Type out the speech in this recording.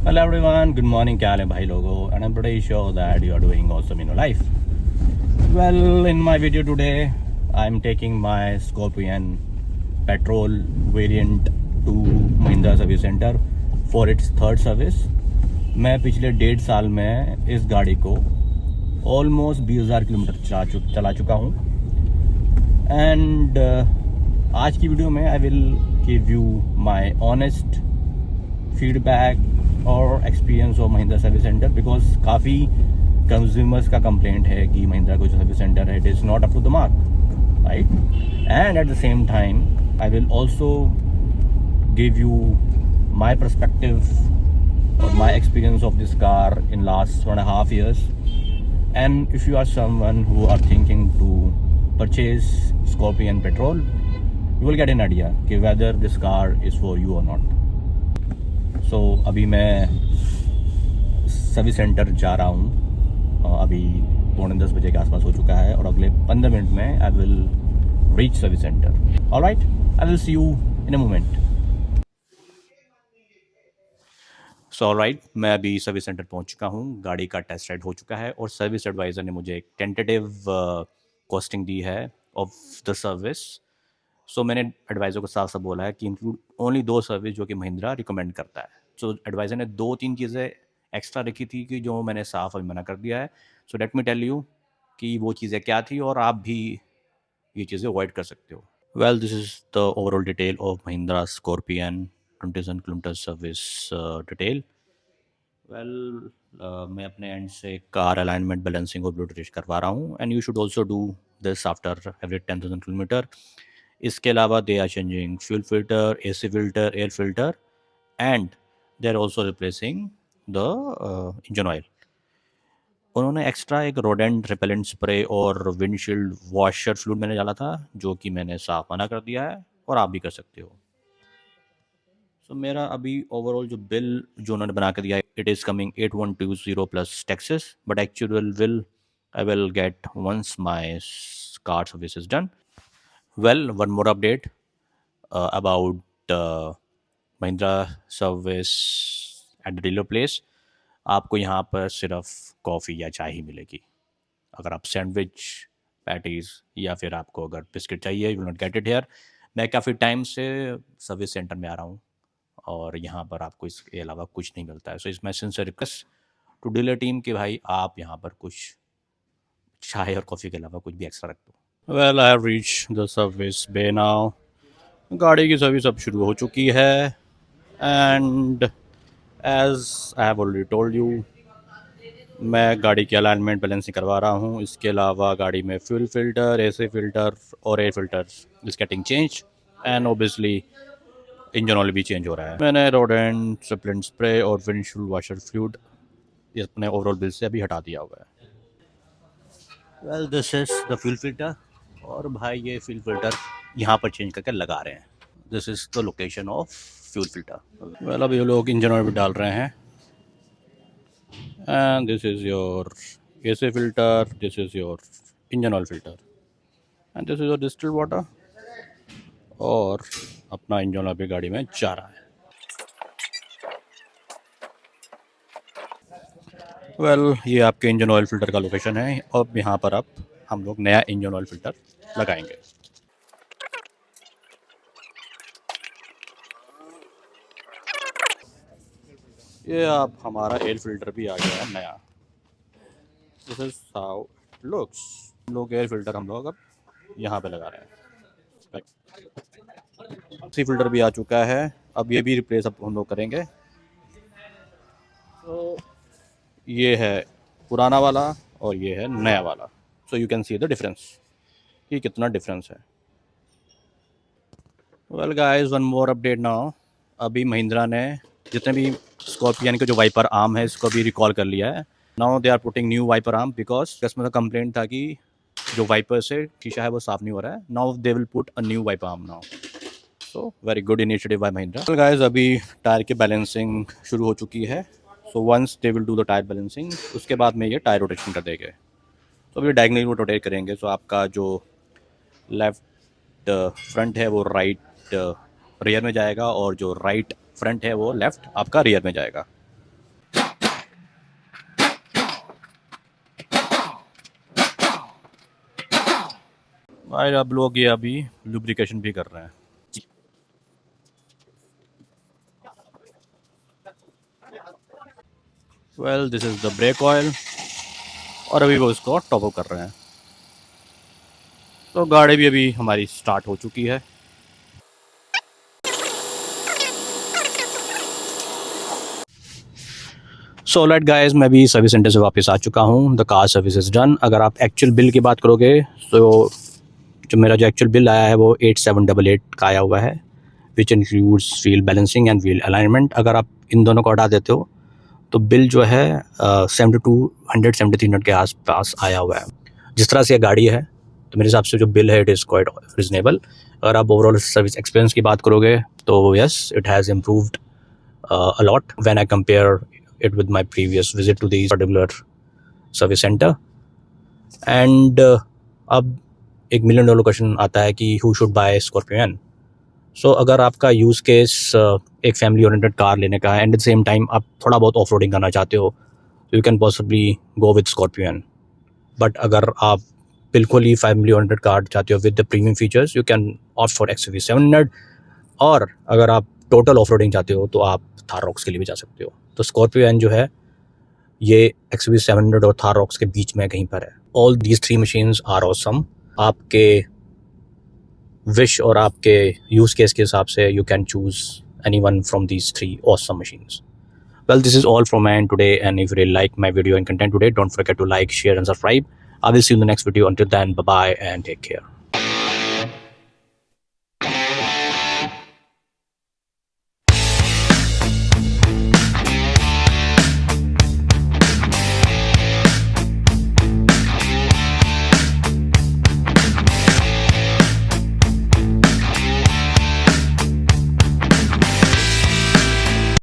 Hello everyone, good morning, क्या हाल है भाई लोगों? And I'm pretty sure that you are doing awesome in your life. Well, in my video today, I'm taking my Scorpion petrol variant to Mahindra Service Center for its third service. मैं पिछले 1.5 साल में इस गाड़ी को almost 20,000 kilometre चला चुका हूँ एंड आज की वीडियो में I will give you my honest feedback और experience of Mahindra service centre because काफ़ी कंज्यूमर्स का कंप्लेंट है कि महिंद्रा को जो सर्विस सेंटर है it is not up to the mark, right? And at the same time I will also give you my perspective or my experience of this car in last 1.5 years. And if you are someone who are thinking to purchase Scorpion petrol, you will get an idea कि whether this car is for you or not. So अभी मैं service centre जा रहा हूँ, अभी 9:45 बजे के आसपास हो चुका है और अगले 15 मिनट में I will reach service centre. Alright, I will see you in a moment. So right, मैं अभी सर्विस सेंटर पहुंच चुका हूं. गाड़ी का टेस्ट राइड हो चुका है और सर्विस एडवाइज़र ने मुझे एक टेंटेटिव कॉस्टिंग दी है ऑफ द सर्विस. सो मैंने एडवाइज़र को साफ साफ बोला है कि इंक्लूड ओनली 2 सर्विस जो कि महिंद्रा रिकमेंड करता है. सो एडवाइज़र ने 2-3 चीज़ें एक्स्ट्रा रखी थी कि जो मैंने साफ अभी मना कर दिया है. So let me tell you कि वो चीज़ें क्या थी और आप भी ये चीज़ें अवॉइड कर सकते हो. Well, this is the overall detail of Mahindra Scorpion 27 kilometre service detail. Well, मैं अपने एंड से कार अलाइनमेंट बैलेंसिंग और ब्लूटूथ टेस्ट करवा रहा हूँ and you should also do this after every 10,000 kilometre. इसके अलावा they are changing fuel filter, AC filter, air filter and they are also replacing the engine oil. उन्होंने extra एक rodent repellent spray और windshield washer fluid मैंने डाला था जो कि मैंने साफ मना कर दिया है और आप भी कर सकते हो. सो मेरा अभी ओवरऑल जो बिल जो उन्होंने बना के दिया है it is coming 8120 plus taxes, but actual bill I will get once my car service is done. Well, one more update about Mahindra service at the dealer place. आपको यहाँ पर सिर्फ कॉफ़ी या चाय ही मिलेगी. अगर आप सैंडविच, पैटीज़ या फिर आपको अगर बिस्किट चाहिए you will not get it here. मैं काफ़ी टाइम से सर्विस सेंटर में आ रहा हूँ और यहाँ पर आपको इसके अलावा कुछ नहीं मिलता है. सो इसमें sincere request to dealer team कि भाई आप यहाँ पर कुछ चाय और कॉफ़ी के अलावा कुछ भी एक्स्ट्रा रख दो. Well, I have reach the service bay now. गाड़ी की सर्विस अब शुरू हो चुकी है and as I have already told you मैं गाड़ी की अलाइनमेंट बैलेंसिंग करवा रहा हूँ. इसके अलावा गाड़ी में फ्यूल फिल्टर, AC फिल्टर और air filter is getting change and obviously engine oil भी चेंज हो रहा है. मैंने रोडेंट रिपेलेंट स्प्रे और विंडशील्ड वॉशर फ्लूइड अपने ओवरऑल बिल से अभी हटा दिया हुआ है. Well, this is the fuel filter और भाई ये फ्यूल फिल्टर यहाँ पर चेंज करके लगा रहे हैं. This is the location of fuel filter. Well, अभी लोग इंजन ऑयल भी डाल रहे हैं and this is your AC filter, this is your engine oil filter and this is your distilled water और अपना इंजन ऑयल भी गाड़ी में जा रहा है. वेल, ये आपके इंजन ऑयल फिल्टर का लोकेशन है. अब यहाँ पर अब हम लोग नया इंजन ऑयल फिल्टर लगाएंगे. ये अब हमारा एयर फिल्टर भी आ गया है नया. This is how it looks. लोग एयर फिल्टर हम लोग अब यहाँ पे लगा रहे हैं. सी फिल्टर भी आ चुका है, अब ये भी रिप्लेस अब हम लोग करेंगे. तो ये है पुराना वाला और ये है नया वाला. So you can see the difference कि कितना डिफरेंस है. Well guys, one more update now. अभी महिंद्रा ने जितने भी स्कॉर्पियन के जो वाइपर आर्म है इसको भी रिकॉल कर लिया है. Now they are putting new wiper arm because customer का कंप्लेंट था कि जो वाइपर से शीशा है वो साफ नहीं हो रहा है. Now they will put a new wiper arm now. So very good initiative by Mahindra. Well guys, अभी टायर की बैलेंसिंग शुरू हो चुकी है. So once they will do the tyre balancing उसके बाद में ये टायर रोटेशन कर देंगे. तो अभी डायगनली वो रोटेट करेंगे. सो आपका जो लेफ़्ट फ्रंट है वो राइट रियर में जाएगा और जो राइट फ्रंट है वो लेफ़्ट आपका रियर में जाएगा. भाई आप लोग ये अभी लुब्रिकेशन भी कर रहे हैं। Well this is the brake oil और अभी वो इसको टॉप अप कर रहे हैं। तो गाड़ी भी अभी हमारी स्टार्ट हो चुकी है। सो लेट गाइस, मैं भी सर्विस सेंटर से वापस आ चुका हूँ। The car service is done. अगर आप एक्चुअल बिल की बात करोगे तो जो मेरा जो एक्चुअल बिल आया है वो 8788 का आया हुआ है, which includes wheel balancing and wheel alignment. अगर आप इन दोनों को हटा देते हो तो बिल जो है 7273 के आसपास आया हुआ है। जिस तरह से ये गाड़ी है तो मेरे हिसाब से जो बिल है इट इज़ क्वाइट रिजनेबल। अगर आप ओवरऑल सर्विस एक्सपीरियंस की बात करोगे तो yes, it has improved a lot when I compare it with my previous visit to these particular service center. And अब एक $1 million क्वेश्चन आता है कि who should buy Scorpion? सो अगर आपका यूज़ केस एक फैमिली ओरिएंटेड कार लेने का है and at the same time आप थोड़ा बहुत ऑफ रोडिंग करना चाहते हो तो you can possibly go with scorpion. But अगर आप बिल्कुल ही फैमिली ओरिएंटेड कार चाहते हो with the premium features, you can opt for XUV700। और अगर आप टोटल ऑफ रोडिंग चाहते हो तो आप थार रॉक्स के लिए भी जा सकते हो। तो स्कॉर्पियन जो है ये XUV700 और थार रॉक्स के बीच में कहीं पर है। All these 3 machines are awesome. आपके विश और आपके यूज़ केस के हिसाब से you can choose any one from these 3 awesome machines. Well, this is all from my end today, and if you really like my video and content today, don't forget to like, share and subscribe. I will see you in the next video. Until then, bye bye and take care.